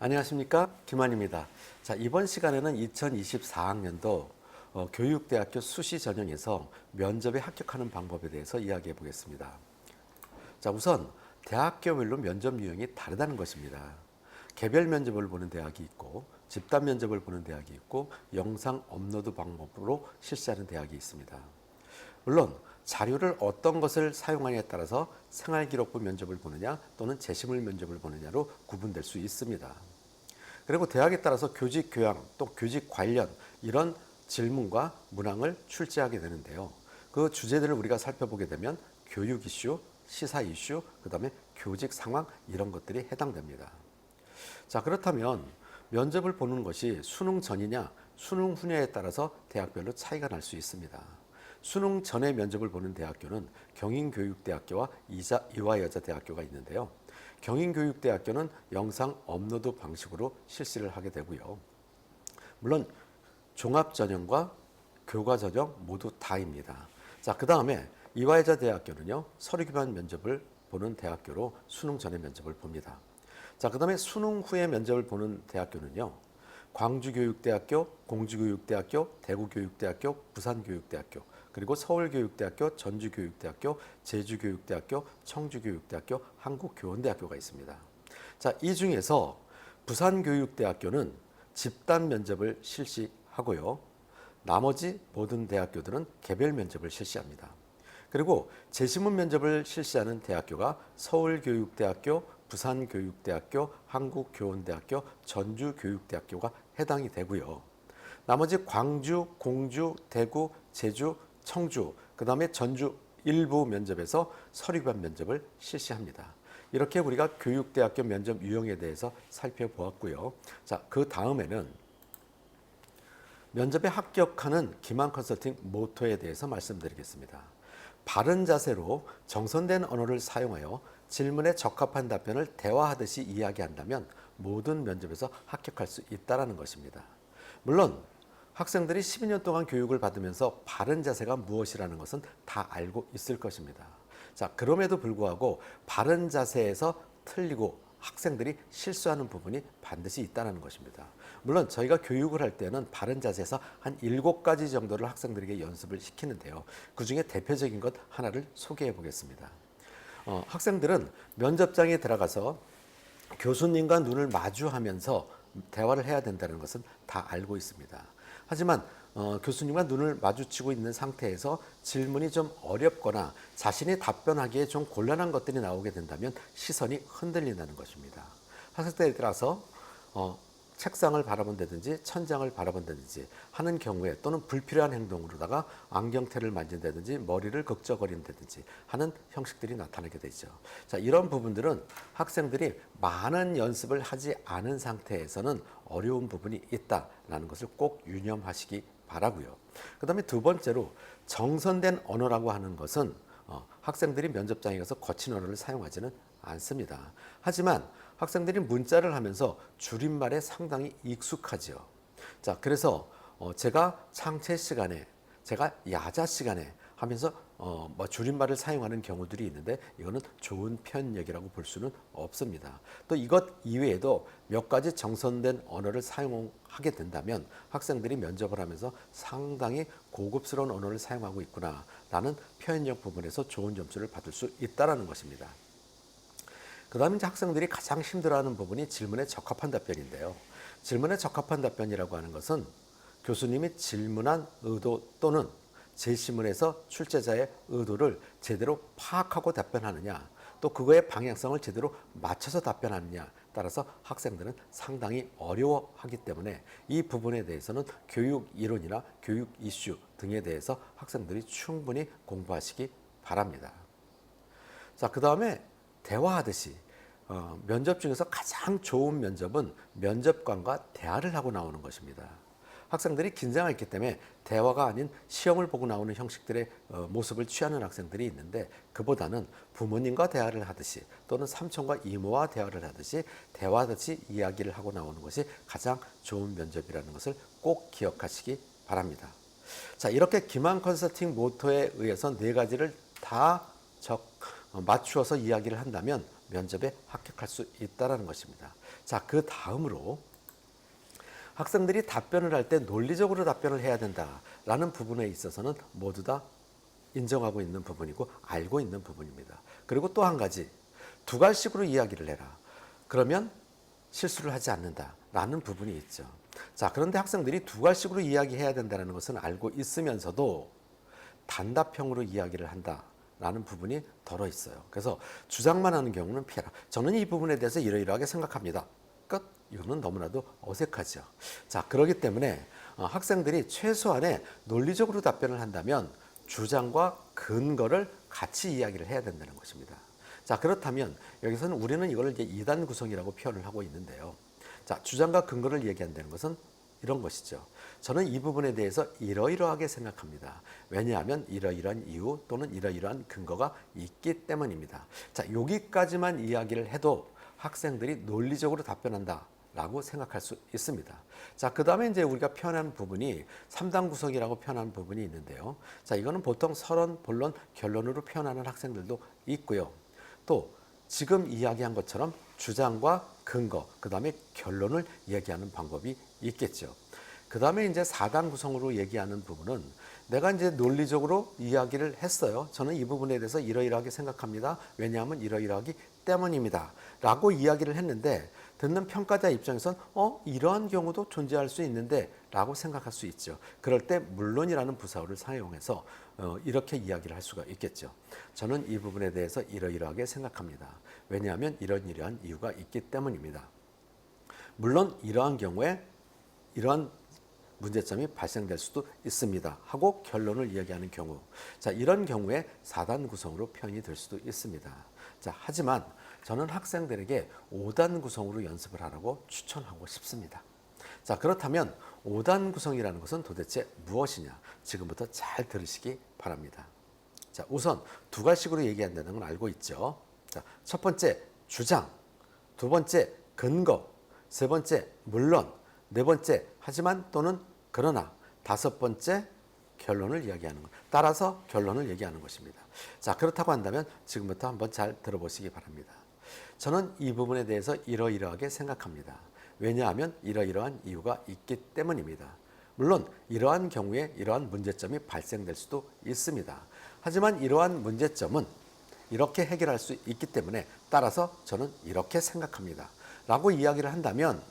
안녕하십니까, 김환입니다. 자, 이번 시간에는 2024학년도 교육대학교 수시 전형에서 면접에 합격하는 방법에 대해서 이야기해 보겠습니다. 자, 우선 대학교별로 면접 유형이 다르다는 것입니다. 개별 면접을 보는 대학이 있고 집단 면접을 보는 대학이 있고 영상 업로드 방법으로 실시하는 대학이 있습니다. 물론 자료를 어떤 것을 사용하냐에 따라서 생활기록부 면접을 보느냐 또는 제시물 면접을 보느냐로 구분될 수 있습니다. 그리고 대학에 따라서 교직 교양 또 교직 관련 이런 질문과 문항을 출제하게 되는데요. 그 주제들을 우리가 살펴보게 되면 교육 이슈, 시사 이슈, 그다음에 교직 상황 이런 것들이 해당됩니다. 자, 그렇다면 면접을 보는 것이 수능 전이냐 수능 후냐에 따라서 대학별로 차이가 날 수 있습니다. 수능 전에 면접을 보는 대학교는 경인교육대학교와 이화여자대학교가 있는데요. 경인교육대학교는 영상 업로드 방식으로 실시를 하게 되고요. 물론 종합전형과 교과전형 모두 다입니다. 자, 그 다음에 이화여자대학교는요, 서류 기반 면접을 보는 대학교로 수능 전에 면접을 봅니다. 자, 그 다음에 수능 후에 면접을 보는 대학교는요, 광주교육대학교, 공주교육대학교, 대구교육대학교, 부산교육대학교, 그리고 서울교육대학교, 전주교육대학교, 제주교육대학교, 청주교육대학교, 한국교원대학교가 있습니다. 자, 이 중에서 부산교육대학교는 집단 면접을 실시하고요. 나머지 모든 대학교들은 개별 면접을 실시합니다. 그리고 제시문 면접을 실시하는 대학교가 서울교육대학교, 부산교육대학교, 한국교원대학교, 전주교육대학교가 해당이 되고요. 나머지 광주, 공주, 대구, 제주, 청주, 그 다음에 전주 일부 면접에서 서류반 면접을 실시합니다. 이렇게 우리가 교육대학교 면접 유형에 대해서 살펴보았고요. 자, 그 다음에는 면접에 합격하는 기만 컨설팅 모토에 대해서 말씀드리겠습니다. 바른 자세로 정선된 언어를 사용하여 질문에 적합한 답변을 대화하듯이 이야기한다면 모든 면접에서 합격할 수 있다는 것입니다. 물론 학생들이 12년 동안 교육을 받으면서 바른 자세가 무엇이라는 것은 다 알고 있을 것입니다. 자, 그럼에도 불구하고 바른 자세에서 틀리고 학생들이 실수하는 부분이 반드시 있다는 것입니다. 물론 저희가 교육을 할 때는 바른 자세에서 한 7가지 정도를 학생들에게 연습을 시키는데요. 그중에 대표적인 것 하나를 소개해 보겠습니다. 학생들은 면접장에 들어가서 교수님과 눈을 마주하면서 대화를 해야 된다는 것은 다 알고 있습니다. 하지만 교수님과 눈을 마주치고 있는 상태에서 질문이 좀 어렵거나 자신이 답변하기에 좀 곤란한 것들이 나오게 된다면 시선이 흔들린다는 것입니다. 학생들에 따라서 책상을 바라본다든지 천장을 바라본다든지 하는 경우에 또는 불필요한 행동으로다가 안경테를 만진다든지 머리를 극적거린다든지 하는 형식들이 나타나게 되죠. 자, 이런 부분들은 학생들이 많은 연습을 하지 않은 상태에서는 어려운 부분이 있다는 것을 꼭 유념하시기 바라고요. 그 다음에 두 번째로 정선된 언어라고 하는 것은 학생들이 면접장에 가서 거친 언어를 사용하지는 않습니다. 하지만 학생들이 문자를 하면서 줄임말에 상당히 익숙하죠. 자, 그래서 제가 창체 시간에, 제가 야자 시간에 하면서 줄임말을 사용하는 경우들이 있는데 이거는 좋은 편력이라고 볼 수는 없습니다. 또 이것 이외에도 몇 가지 정선된 언어를 사용하게 된다면 학생들이 면접을 하면서 상당히 고급스러운 언어를 사용하고 있구나라는 표현력 부분에서 좋은 점수를 받을 수 있다는 것입니다. 그 다음에 이제 학생들이 가장 힘들어하는 부분이 질문에 적합한 답변인데요. 질문에 적합한 답변이라고 하는 것은 교수님이 질문한 의도 또는 제시문에서 출제자의 의도를 제대로 파악하고 답변하느냐, 또 그거의 방향성을 제대로 맞춰서 답변하느냐 따라서 학생들은 상당히 어려워하기 때문에 이 부분에 대해서는 교육 이론이나 교육 이슈 등에 대해서 학생들이 충분히 공부하시기 바랍니다. 자, 그 다음에 대화하듯이 면접 중에서 가장 좋은 면접은 면접관과 대화를 하고 나오는 것입니다. 학생들이 긴장을 했기 때문에 대화가 아닌 시험을 보고 나오는 형식들의 모습을 취하는 학생들이 있는데 그보다는 부모님과 대화를 하듯이 또는 삼촌과 이모와 대화를 하듯이 대화하듯이 이야기를 하고 나오는 것이 가장 좋은 면접이라는 것을 꼭 기억하시기 바랍니다. 자, 이렇게 기만 컨설팅 모토에 의해서 4가지를 다 맞추어서 이야기를 한다면 면접에 합격할 수 있다는 것입니다. 자, 그 다음으로 학생들이 답변을 할 때 논리적으로 답변을 해야 된다라는 부분에 있어서는 모두 다 인정하고 있는 부분이고 알고 있는 부분입니다. 그리고 또 한 가지, 두 갈식으로 이야기를 해라. 그러면 실수를 하지 않는다라는 부분이 있죠. 자, 그런데 학생들이 두 갈식으로 이야기해야 된다는 것은 알고 있으면서도 단답형으로 이야기를 한다라는 부분이 덜어 있어요. 그래서 주장만 하는 경우는 피해라. 저는 이 부분에 대해서 이러이러하게 생각합니다. 끝. 이거는 너무나도 어색하죠. 자, 그렇기 때문에 학생들이 최소한의 논리적으로 답변을 한다면 주장과 근거를 같이 이야기를 해야 된다는 것입니다. 자, 그렇다면 여기서는 우리는 이걸 이제 2단 구성이라고 표현을 하고 있는데요. 자, 주장과 근거를 얘기한다는 것은 이런 것이죠. 저는 이 부분에 대해서 이러이러하게 생각합니다. 왜냐하면 이러이러한 이유 또는 이러이러한 근거가 있기 때문입니다. 자, 여기까지만 이야기를 해도 학생들이 논리적으로 답변한다 라고 생각할 수 있습니다. 자, 그 다음에 이제 우리가 표현한 부분이 3단 구성이라고 표현한 부분이 있는데요. 자, 이거는 보통 서론, 본론, 결론으로 표현하는 학생들도 있고요. 또 지금 이야기한 것처럼 주장과 근거, 그 다음에 결론을 얘기하는 방법이 있겠죠. 그 다음에 이제 4단 구성으로 얘기하는 부분은 내가 이제 논리적으로 이야기를 했어요. 저는 이 부분에 대해서 이러이러하게 생각합니다. 왜냐하면 이러이러하기 때문입니다. 라고 이야기를 했는데 듣는 평가자 입장에선 이러한 경우도 존재할 수 있는데 라고 생각할 수 있죠. 그럴 때 물론이라는 부사어를 사용해서 이렇게 이야기를 할 수가 있겠죠. 저는 이 부분에 대해서 이러이러하게 생각합니다. 왜냐하면 이러한 이유가 있기 때문입니다. 물론 이러한 경우에 이러한 문제점이 발생될 수도 있습니다. 하고 결론을 이야기하는 경우. 자, 이런 경우에 4단 구성으로 표현이 될 수도 있습니다. 자, 하지만 저는 학생들에게 5단 구성으로 연습을 하라고 추천하고 싶습니다. 자, 그렇다면 5단 구성이라는 것은 도대체 무엇이냐? 지금부터 잘 들으시기 바랍니다. 자, 우선 두 가지식으로 얘기한다는 건 알고 있죠. 자, 첫 번째 주장, 두 번째 근거, 세 번째 물론, 네 번째 하지만 또는 그러나, 다섯 번째 결론을 이야기하는 것. 따라서 결론을 얘기하는 것입니다. 자, 그렇다고 한다면 지금부터 한번 잘 들어보시기 바랍니다. 저는 이 부분에 대해서 이러이러하게 생각합니다. 왜냐하면 이러이러한 이유가 있기 때문입니다. 물론 이러한 경우에 이러한 문제점이 발생될 수도 있습니다. 하지만 이러한 문제점은 이렇게 해결할 수 있기 때문에 따라서 저는 이렇게 생각합니다. 라고 이야기를 한다면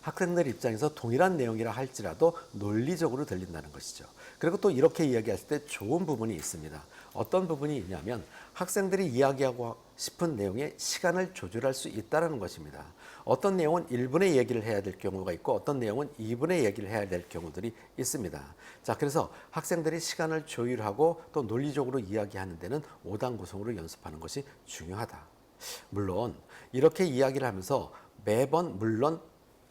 학생들 입장에서 동일한 내용이라 할지라도 논리적으로 들린다는 것이죠. 그리고 또 이렇게 이야기할 때 좋은 부분이 있습니다. 어떤 부분이 있냐면 학생들이 이야기하고 싶은 내용에 시간을 조절할 수 있다는 것입니다. 어떤 내용은 1분의 얘기를 해야 될 경우가 있고 어떤 내용은 2분의 얘기를 해야 될 경우들이 있습니다. 자, 그래서 학생들이 시간을 조율하고 또 논리적으로 이야기하는 데는 5단 구성으로 연습하는 것이 중요하다. 물론 이렇게 이야기를 하면서 매번 물론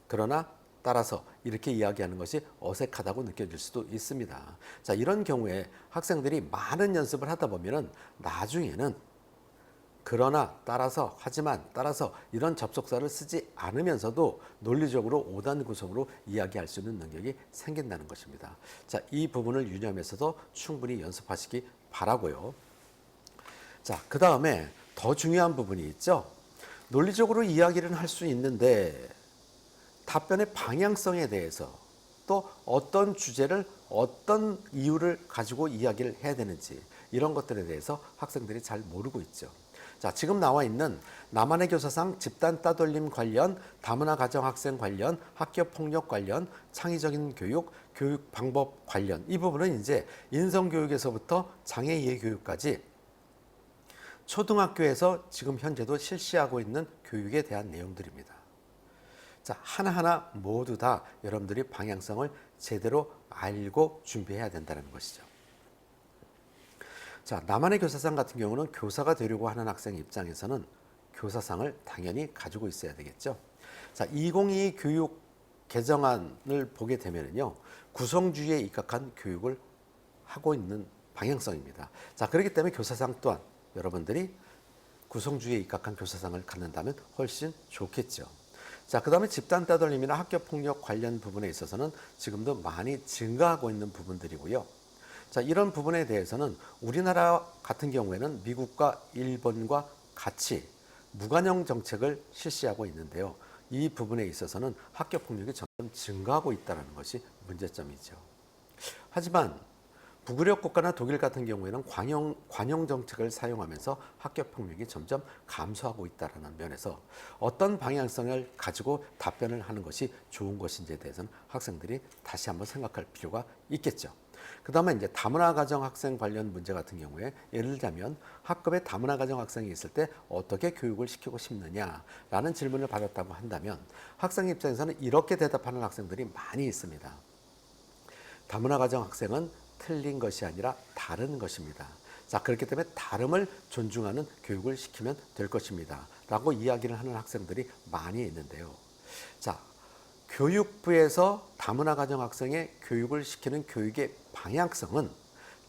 그러나 따라서 이렇게 이야기하는 것이 어색하다고 느껴질 수도 있습니다. 자, 이런 경우에 학생들이 많은 연습을 하다 보면은 나중에는 그러나 따라서 하지만 따라서 이런 접속사를 쓰지 않으면서도 논리적으로 5단 구성으로 이야기할 수 있는 능력이 생긴다는 것입니다. 자, 이 부분을 유념해서도 충분히 연습하시기 바라고요. 자, 그 다음에 더 중요한 부분이 있죠. 논리적으로 이야기를 할 수 있는데 답변의 방향성에 대해서 또 어떤 주제를 어떤 이유를 가지고 이야기를 해야 되는지 이런 것들에 대해서 학생들이 잘 모르고 있죠. 자, 지금 나와 있는 나만의 교사상 집단 따돌림 관련, 다문화 가정 학생 관련, 학교 폭력 관련, 창의적인 교육, 교육 방법 관련 이 부분은 이제 인성교육에서부터 장애 이해 교육까지 초등학교에서 지금 현재도 실시하고 있는 교육에 대한 내용들입니다. 자, 하나하나 모두 다 여러분들이 방향성을 제대로 알고 준비해야 된다는 것이죠. 자, 나만의 교사상 같은 경우는 교사가 되려고 하는 학생 입장에서는 교사상을 당연히 가지고 있어야 되겠죠. 자, 2022 교육 개정안을 보게 되면요, 구성주의에 입각한 교육을 하고 있는 방향성입니다. 자, 그렇기 때문에 교사상 또한 여러분들이 구성주의에 입각한 교사상을 갖는다면 훨씬 좋겠죠. 자, 그 다음에 집단 따돌림이나 학교폭력 관련 부분에 있어서는 지금도 많이 증가하고 있는 부분들이고요. 자, 이런 부분에 대해서는 우리나라 같은 경우에는 미국과 일본과 같이 무관용 정책을 실시하고 있는데요. 이 부분에 있어서는 학교 폭력이 점점 증가하고 있다는 것이 문제점이죠. 하지만 북유럽 국가나 독일 같은 경우에는 관용 정책을 사용하면서 학교 폭력이 점점 감소하고 있다는 면에서 어떤 방향성을 가지고 답변을 하는 것이 좋은 것인지에 대해서는 학생들이 다시 한번 생각할 필요가 있겠죠. 그 다음에 이제 다문화 가정 학생 관련 문제 같은 경우에 예를 들자면 학급에 다문화 가정 학생이 있을 때 어떻게 교육을 시키고 싶느냐라는 질문을 받았다고 한다면 학생 입장에서는 이렇게 대답하는 학생들이 많이 있습니다. 다문화 가정 학생은 틀린 것이 아니라 다른 것입니다. 자, 그렇기 때문에 다름을 존중하는 교육을 시키면 될 것입니다. 라고 이야기를 하는 학생들이 많이 있는데요. 자, 교육부에서 다문화 가정 학생의 교육을 시키는 교육의 방향성은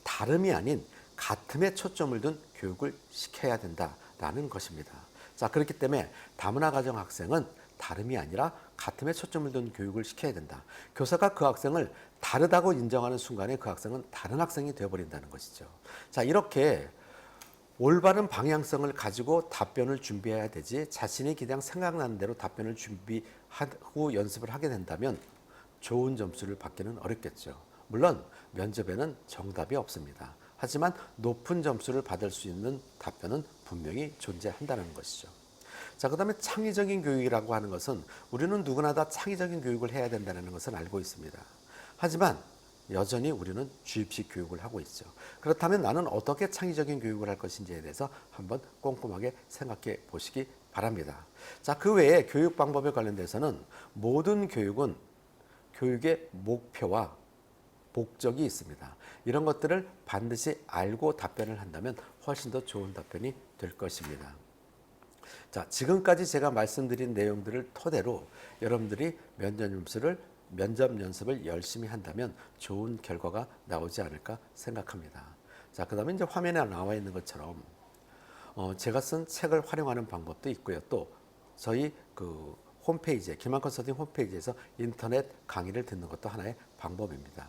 다름이 아닌 같음에 초점을 둔 교육을 시켜야 된다라는 것입니다. 자, 그렇기 때문에 다문화 가정 학생은 다름이 아니라 같음에 초점을 둔 교육을 시켜야 된다. 교사가 그 학생을 다르다고 인정하는 순간에 그 학생은 다른 학생이 되어버린다는 것이죠. 자, 이렇게 올바른 방향성을 가지고 답변을 준비해야 되지 자신이 그냥 생각나는 대로 답변을 준비하고 연습을 하게 된다면 좋은 점수를 받기는 어렵겠죠. 물론 면접에는 정답이 없습니다. 하지만 높은 점수를 받을 수 있는 답변은 분명히 존재한다는 것이죠. 자, 그 다음에 창의적인 교육이라고 하는 것은 우리는 누구나 다 창의적인 교육을 해야 된다는 것은 알고 있습니다. 하지만 여전히 우리는 주입식 교육을 하고 있죠. 그렇다면 나는 어떻게 창의적인 교육을 할 것인지에 대해서 한번 꼼꼼하게 생각해 보시기 바랍니다. 자, 그 외에 교육 방법에 관련돼서는 모든 교육은 교육의 목표와 목적이 있습니다. 이런 것들을 반드시 알고 답변을 한다면 훨씬 더 좋은 답변이 될 것입니다. 자, 지금까지 제가 말씀드린 내용들을 토대로 여러분들이 면접 연습을 열심히 한다면 좋은 결과가 나오지 않을까 생각합니다. 자, 그 다음에 이제 화면에 나와 있는 것처럼 제가 쓴 책을 활용하는 방법도 있고요. 또 저희 그 홈페이지에 김한 컨설팅 홈페이지에서 인터넷 강의를 듣는 것도 하나의 방법입니다.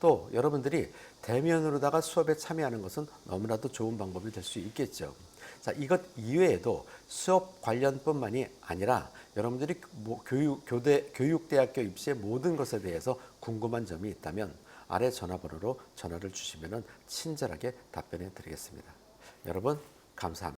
또 여러분들이 대면으로다가 수업에 참여하는 것은 너무나도 좋은 방법이 될 수 있겠죠. 자, 이것 이외에도 수업 관련뿐만이 아니라 여러분들이 교육대학교 입시의 모든 것에 대해서 궁금한 점이 있다면 아래 전화번호로 전화를 주시면 친절하게 답변해 드리겠습니다. 여러분, 감사합니다.